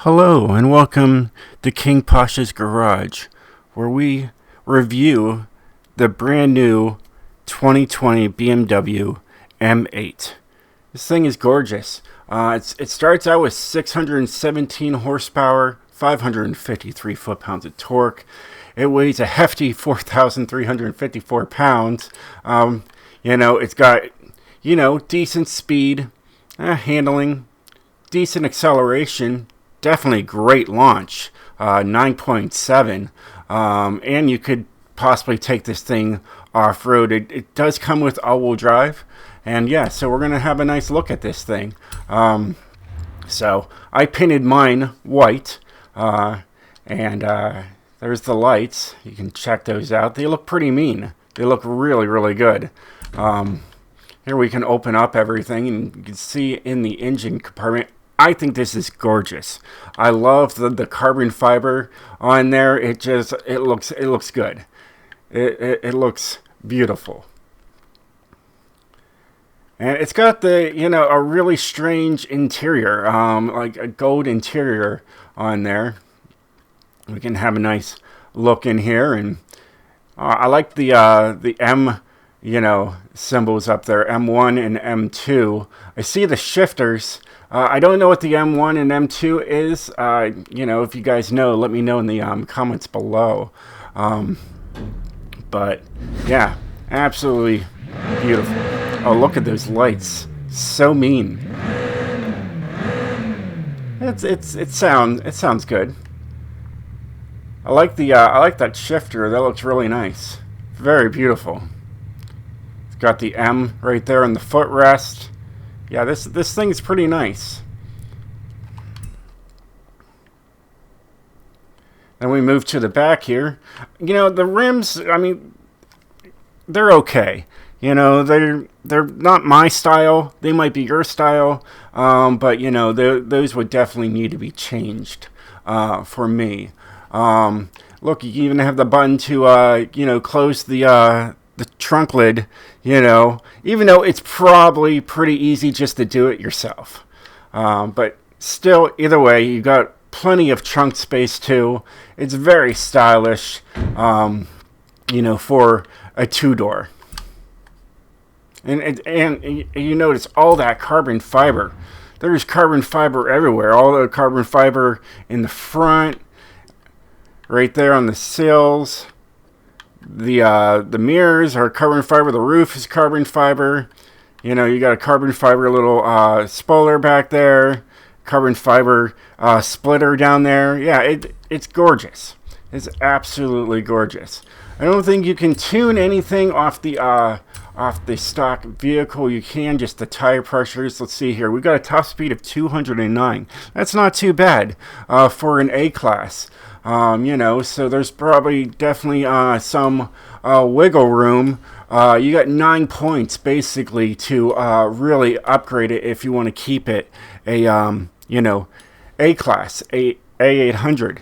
Hello and welcome to King Pasha's Garage, where we review the brand new 2020 BMW M8. This thing is gorgeous. It starts out with 617 horsepower, 553 foot-pounds of torque. It weighs a hefty 4,354 pounds. It's got, decent speed, handling, decent acceleration. Definitely great launch, 9.7, and you could possibly take this thing off-road. It does come with all-wheel drive, and so we're going to have a nice look at this thing. So I painted mine white, and there's the lights. You can check those out. They look pretty mean. They look really, really good. Here we can open up everything, and you can see in the engine compartment. I think this is gorgeous. I love the carbon fiber on there. It looks good. It looks beautiful. And it's got a really strange interior, like a gold interior on there. We can have a nice look in here, and I like the M, symbols up there, M1 and M2. I see the shifters. I don't know what the M1 and M2 is. If you guys know, let me know in the comments below. But yeah, absolutely beautiful. Oh, look at those lights. So mean. It sounds good. I like that shifter. That looks really nice. Very beautiful. It's got the M right there on the footrest. Yeah, this thing's pretty nice. Then we move to the back here. The rims, they're okay. They're not my style. They might be your style. But those would definitely need to be changed for me. Look, you even have the button to close the trunk lid, even though it's probably pretty easy just to do it yourself. But still, either way, you got plenty of trunk space too. It's very stylish, for a two-door. And you notice all that carbon fiber. There's carbon fiber everywhere. All the carbon fiber in the front, right there on the sills. The mirrors are carbon fiber. The roof is carbon fiber. You got a carbon fiber little spoiler back there. Carbon fiber splitter down there. Yeah, it's gorgeous. It's absolutely gorgeous. I don't think you can tune anything off the stock vehicle. You can just the tire pressures. Let's see here. We got a top speed of 209. That's not too bad for an A-class. So there's probably definitely some wiggle room. You got 9 points basically to really upgrade it if you want to keep it a A-class, A800,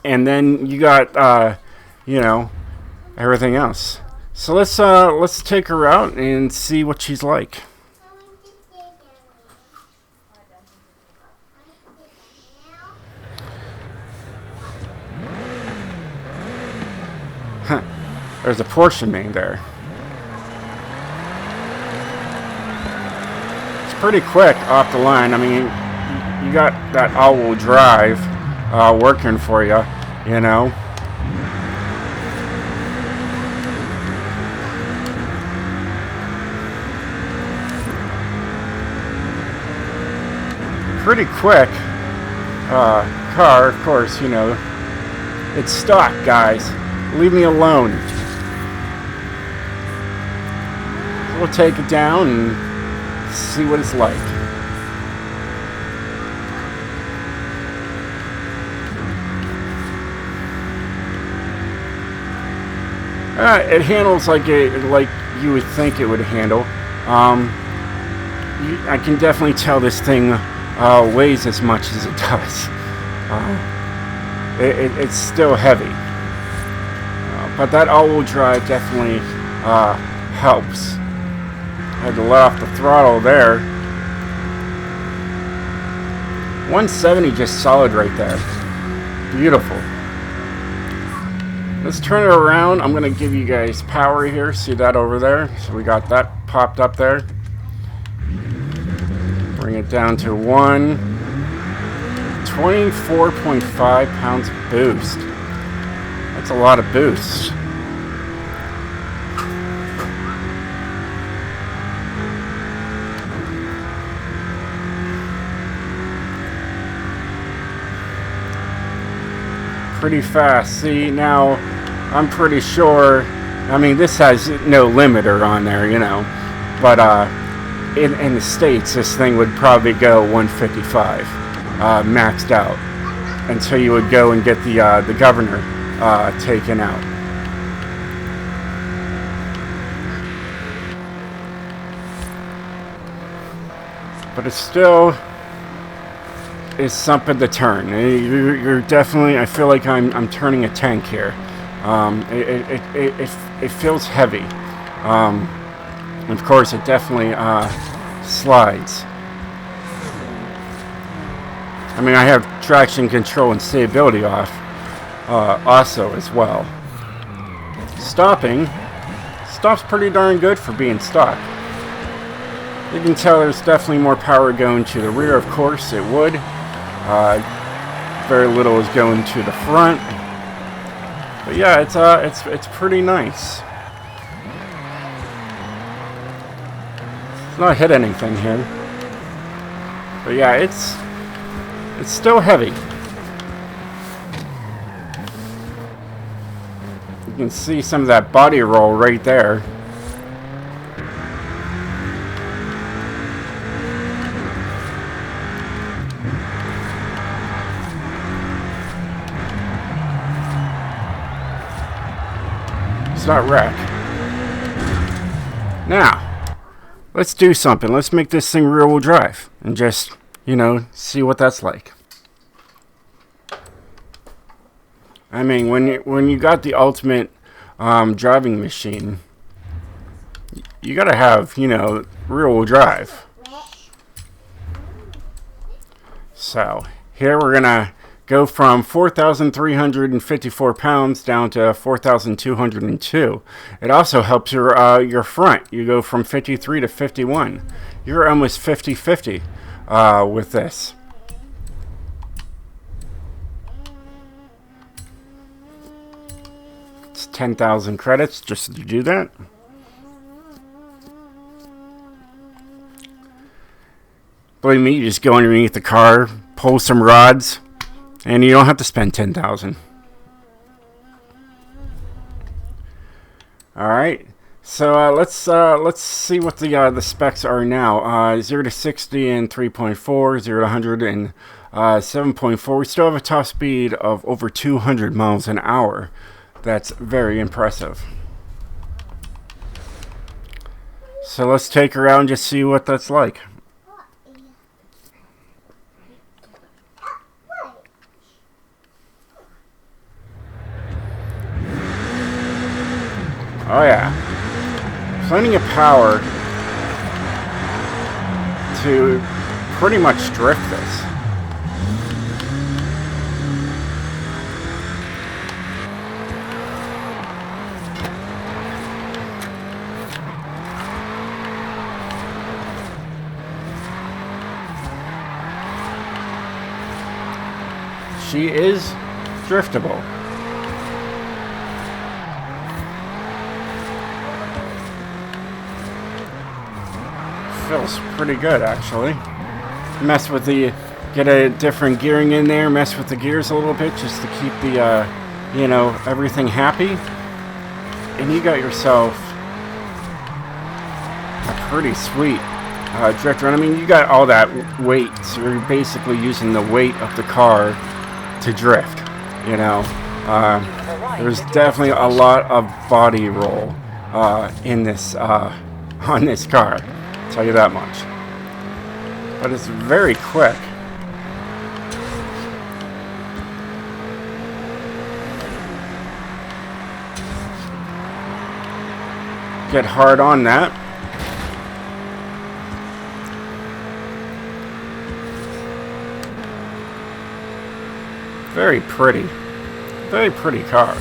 and then you got everything else. So let's take her out and see what she's like. There's a portion main there. It's pretty quick off the line. You got that all-wheel drive working for you, Pretty quick car, of course, It's stock, guys. Leave me alone. We'll take it down and see what it's like. It handles like you would think it would handle. I can definitely tell this thing weighs as much as it does. It's still heavy. But that all-wheel drive definitely helps. I had to let off the throttle there. 170 just solid right there. Beautiful. Let's turn it around. I'm going to give you guys power here. See that over there? So we got that popped up there. Bring it down to 24.5 pounds of boost. That's a lot of boost. Pretty fast. See, now I'm pretty sure, I mean, this has no limiter on there, you know, but in the States, this thing would probably go 155 maxed out until you would go and get the governor taken out. But it still is something to turn. You're definitely, I feel like I'm turning a tank here. It feels heavy. Of course, it definitely slides. I mean, I have traction control and stability off also as well. Stops pretty darn good for being stock. You can tell there's definitely more power going to the rear. Of course, it would. Very little is going to the front. But yeah, it's pretty nice. It's not hit anything here. But yeah, it's still heavy. You can see some of that body roll right there. It's not wreck. Now, let's do something. Let's make this thing rear-wheel drive and just, you know, see what that's like. I mean, when you got the ultimate driving machine, you gotta have, you know, rear-wheel drive. So here we're gonna go from 4,354 pounds down to 4,202. It also helps your front. You go from 53 to 51. You're almost 50-50 with this. It's 10,000 credits just to do that. Believe me, you just go underneath the car, pull some rods, and you don't have to spend 10,000. All right. So let's see what the specs are now. 0 to 60 in 3.4, 0 to 100 in 7.4. We still have a top speed of over 200 miles an hour. That's very impressive. So let's take her out and just see what that's like. Oh yeah, plenty of power to pretty much drift this. She is driftable. Feels pretty good, actually. Mess with get a different gearing in there, mess with the gears a little bit just to keep the, you know, everything happy. And you got yourself a pretty sweet drift run. I mean, you got all that weight, so you're basically using the weight of the car to drift, you know. There's definitely a lot of body roll in this, on this car. Tell you that much. But it's very quick. Get hard on that. Very pretty. Very pretty car.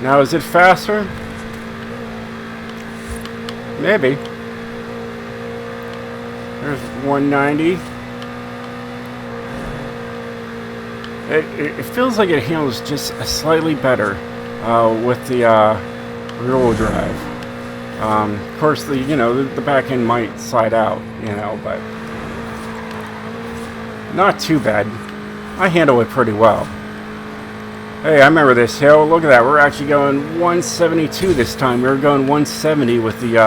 Now, is it faster? Maybe. There's 190. It feels like it handles just slightly better with the rear-wheel drive. Of course, the back end might slide out, but not too bad. I handle it pretty well. Hey, I remember this hill. Look at that. We're actually going 172 this time. We were going 170 with the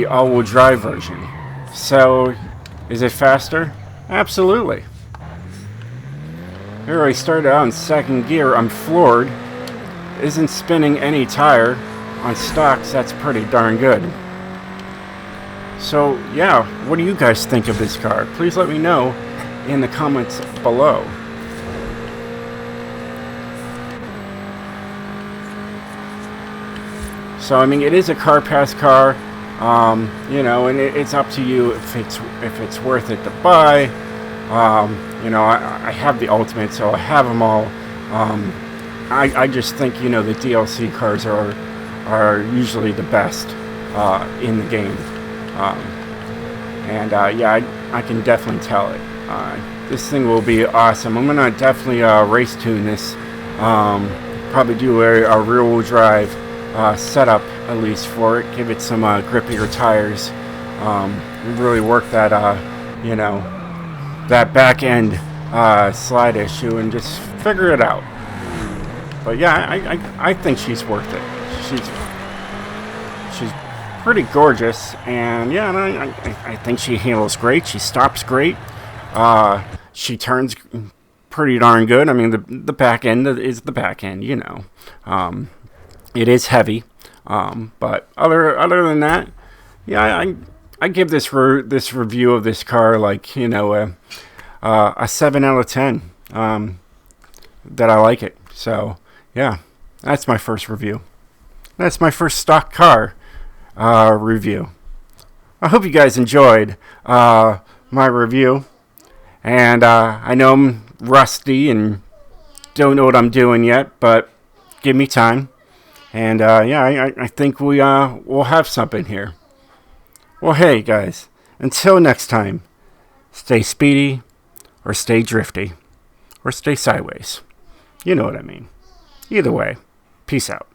all-wheel drive version. So, is it faster? Absolutely. Here I started out in second gear. I'm floored. Isn't spinning any tire on stocks. That's pretty darn good. So, yeah, what do you guys think of this car? Please let me know in the comments below. So, I mean, it is a car pass car, and it's up to you if it's worth it to buy. I have the Ultimate, so I have them all. I just think, the DLC cars are usually the best in the game. I can definitely tell it. This thing will be awesome. I'm going to definitely race tune this. Probably do a rear-wheel drive setup at least for it. Give it some grippier tires. Really work that, that back end slide issue and just figure it out. But yeah, I think she's worth it. She's pretty gorgeous, and yeah, and I think she handles great. She stops great. She turns pretty darn good. I mean, the back end is the back end, It is heavy, but other than that, yeah, I give this review of this car like a 7 out of 10. That I like it. So yeah, that's my first review. That's my first stock car review. I hope you guys enjoyed my review, and I know I'm rusty and don't know what I'm doing yet, but give me time. And I think we'll have something here. Well, hey guys, until next time, stay speedy, or stay drifty, or stay sideways. You know what I mean. Either way, peace out.